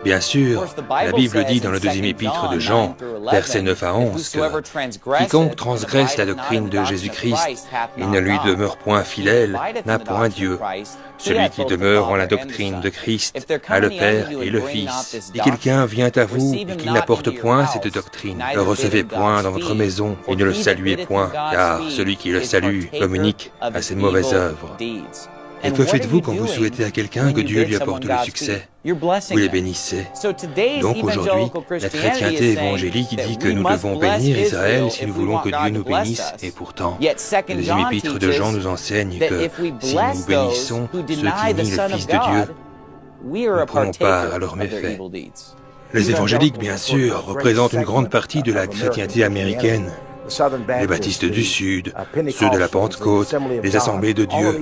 Bien sûr, la Bible dit dans le deuxième épître de Jean, versets 9 à 11, que quiconque transgresse la doctrine de Jésus-Christ et ne lui demeure point fidèle n'a point Dieu. Celui qui demeure en la doctrine de Christ a le Père et le Fils. Si quelqu'un vient à vous et qu'il n'apporte point cette doctrine, ne le recevez point dans votre maison et ne le saluez point, car celui qui le salue communique à ses mauvaises œuvres. Et que faites-vous quand vous souhaitez à quelqu'un que Dieu lui apporte le succès? Vous les bénissez. Donc aujourd'hui, la chrétienté évangélique dit que nous devons bénir Israël si nous voulons que Dieu nous bénisse, et pourtant, le deuxième épître de Jean nous enseigne que si nous bénissons ceux qui nient le Fils de Dieu, nous prenons part à leurs méfaits. Les évangéliques, bien sûr, représentent une grande partie de la chrétienté américaine. Les baptistes du Sud, ceux de la Pentecôte, les assemblées de Dieu.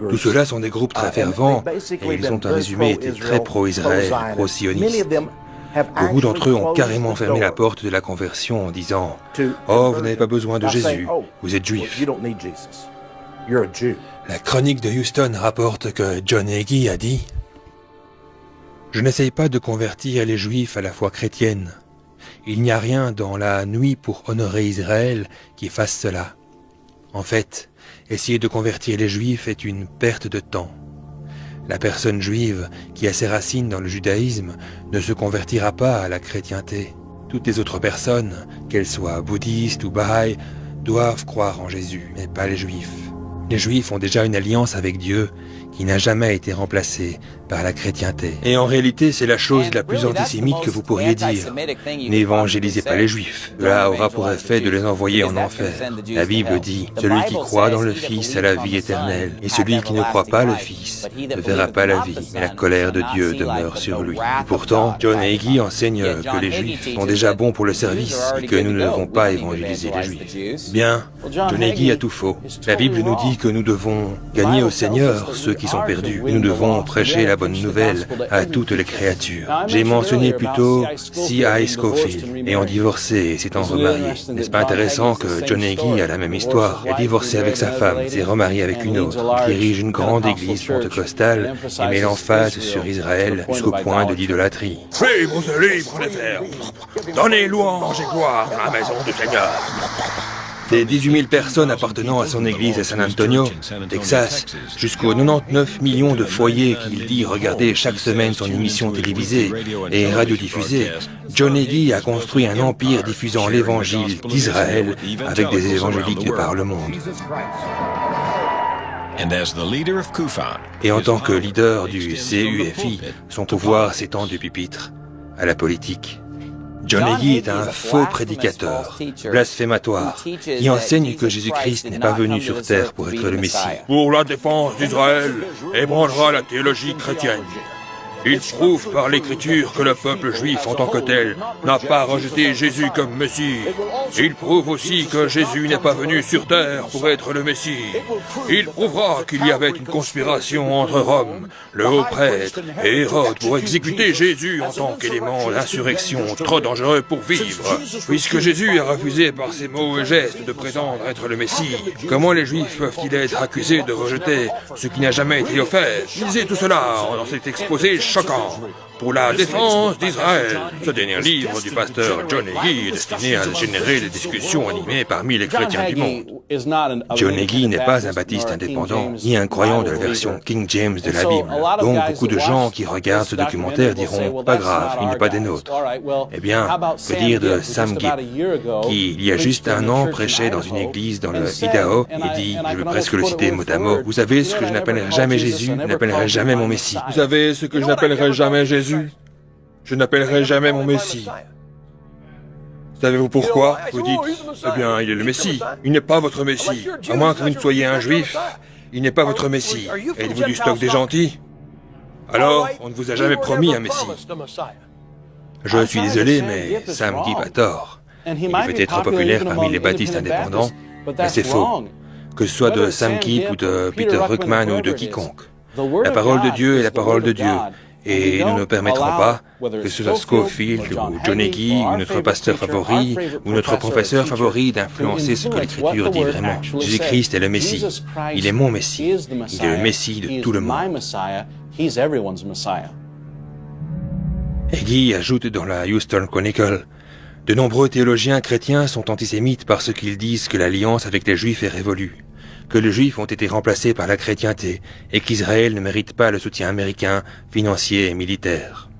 Tout cela sont des groupes très fervents et ils ont en résumé été très pro-Israël, pro-sionistes. Beaucoup d'entre eux ont carrément fermé la porte de la conversion en disant « Oh, vous n'avez pas besoin de Jésus, vous êtes juif ». La chronique de Houston rapporte que John Hagee a dit « Je n'essaye pas de convertir les Juifs à la foi chrétienne. Il n'y a rien dans la nuit pour honorer Israël qui fasse cela. En fait, essayer de convertir les Juifs est une perte de temps. La personne juive qui a ses racines dans le judaïsme ne se convertira pas à la chrétienté. Toutes les autres personnes, qu'elles soient bouddhistes ou bahaïs, doivent croire en Jésus, mais pas les Juifs. Les Juifs ont déjà une alliance avec Dieu qui n'a jamais été remplacée par la chrétienté. Et en réalité, c'est la chose la plus antisémite que vous pourriez dire. N'évangélisez pas les Juifs. Cela aura pour effet de les envoyer en enfer. La Bible dit, celui qui croit dans le Fils a la vie éternelle, et celui qui ne croit pas le Fils ne verra pas la vie, mais la colère de Dieu demeure sur lui. Et pourtant, John Hagee enseigne que les Juifs sont déjà bons pour le service, et que nous ne devons pas évangéliser les Juifs. Bien, John Hagee a tout faux. La Bible nous dit que nous devons gagner au Seigneur ceux qui sont perdus. Nous devons prêcher la bonne nouvelle à toutes les créatures. J'ai mentionné plutôt C.I. Scofield, ayant divorcé et s'étant remarié. N'est-ce pas intéressant que John Hagee a la même histoire? Il a divorcé avec sa femme, s'est remarié avec une autre. Il dirige une grande église pentecostale et met l'emphase sur Israël jusqu'au point de l'idolâtrie. Libre, c'est libre les frères. Donnez louange et gloire à la maison du Seigneur. Des 18 000 personnes appartenant à son église à San Antonio, Texas, jusqu'aux 99 millions de foyers qu'il dit regarder chaque semaine son émission télévisée et radiodiffusée, John Hagee a construit un empire diffusant l'évangile d'Israël avec des évangéliques de par le monde. Et en tant que leader du CUFI, son pouvoir s'étend du pupitre à la politique. John Hagee est un faux prédicateur, blasphématoire, qui enseigne que Jésus-Christ n'est pas venu sur terre pour être le Messie. Pour la défense d'Israël, ébranlera la théologie chrétienne. Il prouve par l'Écriture que le peuple juif en tant que tel n'a pas rejeté Jésus comme Messie. Il prouve aussi que Jésus n'est pas venu sur terre pour être le Messie. Il prouvera qu'il y avait une conspiration entre Rome, le haut prêtre et Hérode pour exécuter Jésus en tant qu'élément d'insurrection trop dangereux pour vivre. Puisque Jésus a refusé par ses mots et gestes de prétendre être le Messie, comment les Juifs peuvent-ils être accusés de rejeter ce qui n'a jamais été offert? Lisez tout cela dans cet exposé choquant pour la défense d'Israël. Ce dernier livre du pasteur John Hagee est destiné à générer des discussions animées parmi les chrétiens du monde. John Hagee n'est pas un baptiste indépendant, ni un croyant de la version King James de la Bible. Donc beaucoup de gens qui regardent ce documentaire diront « Pas grave, il n'est pas des nôtres ». Eh bien, que dire de Sam Gibb, qui il y a juste un an prêchait dans une église dans le Idaho et dit, je vais presque le citer mot à mot, « Vous savez ce que je n'appellerai jamais Jésus, je n'appellerai jamais mon Messie. Vous savez ce que je n'appellerai jamais Jésus, je n'appellerai jamais mon Messie. » Savez-vous pourquoi? Vous dites, eh bien, il est le Messie. Il n'est pas votre Messie. À moins que vous ne soyez un juif, il n'est pas votre Messie. Êtes-vous du stock des gentils? Alors, on ne vous a jamais promis un Messie. Je suis désolé, mais Sam Gibb a tort. Il est peut-être populaire parmi les baptistes indépendants, mais c'est faux. Que ce soit de Sam Gibb ou de Peter Ruckman ou de quiconque. La parole de Dieu est la parole de Dieu. Et nous ne permettrons pas, que ce soit Scofield ou John Hagee ou notre pasteur favori ou notre professeur favori, d'influencer ce que l'Écriture dit vraiment. Jésus-Christ est le Messie. Il est mon Messie. Il est le Messie de tout le monde. Hagee ajoute dans la Houston Chronicle: de nombreux théologiens chrétiens sont antisémites parce qu'ils disent que l'alliance avec les Juifs est révolue, que les Juifs ont été remplacés par la chrétienté et qu'Israël ne mérite pas le soutien américain, financier et militaire.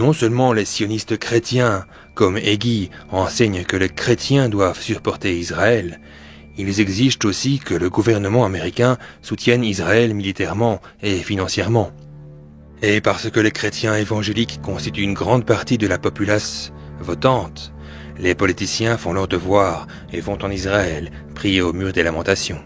Non seulement les sionistes chrétiens, comme Hagee, enseignent que les chrétiens doivent supporter Israël, ils exigent aussi que le gouvernement américain soutienne Israël militairement et financièrement. Et parce que les chrétiens évangéliques constituent une grande partie de la populace votante, les politiciens font leur devoir et vont en Israël, prier au mur des lamentations.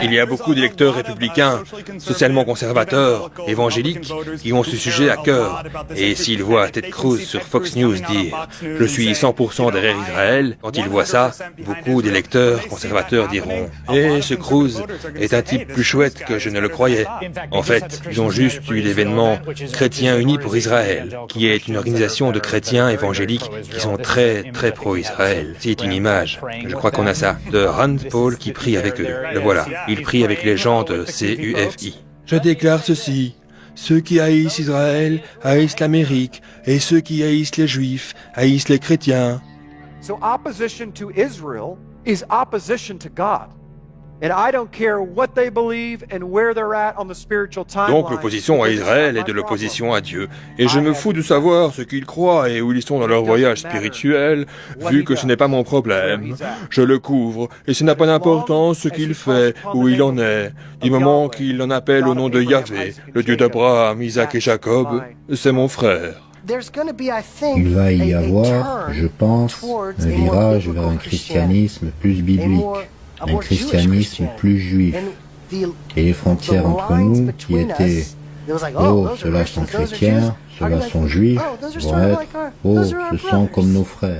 Il y a beaucoup d'électeurs républicains, socialement conservateurs, évangéliques, qui ont ce sujet à cœur. Et s'ils voient Ted Cruz sur Fox News dire « Je suis 100% derrière Israël », quand ils voient ça, beaucoup d'électeurs conservateurs diront « Eh, ce Cruz est un type plus chouette que je ne le croyais ». En fait, ils ont juste eu l'événement Chrétiens Unis pour Israël, qui est une organisation de chrétiens évangéliques qui sont très pro-Israël. C'est une image, je crois qu'on a ça, de Rand Paul qui prie avec eux. Le voilà. Il prie avec les gens de CUFI. Je déclare ceci: ceux qui haïssent Israël haïssent l'Amérique, et ceux qui haïssent les Juifs haïssent les chrétiens. So opposition to Israel is opposition to God. And I don't care what they believe and where they're at on the spiritual timeline. Donc l'opposition à Israël est de l'opposition à Dieu. Et je me fous de savoir ce qu'ils croient et où ils sont dans leur voyage spirituel, vu que ce n'est pas mon problème. Je le couvre, et ce n'a pas d'importance ce qu'il fait, où il en est. Du moment qu'il en appelle au nom de Yahvé, le Dieu d'Abraham, Isaac et Jacob, c'est mon frère. Il va y avoir, je pense, un virage vers un christianisme plus biblique, un christianisme plus juif. Et les frontières entre nous, qui étaient « Oh, ceux-là sont chrétiens, ceux-là sont juifs », vont être « Oh, ce sont comme nos frères ».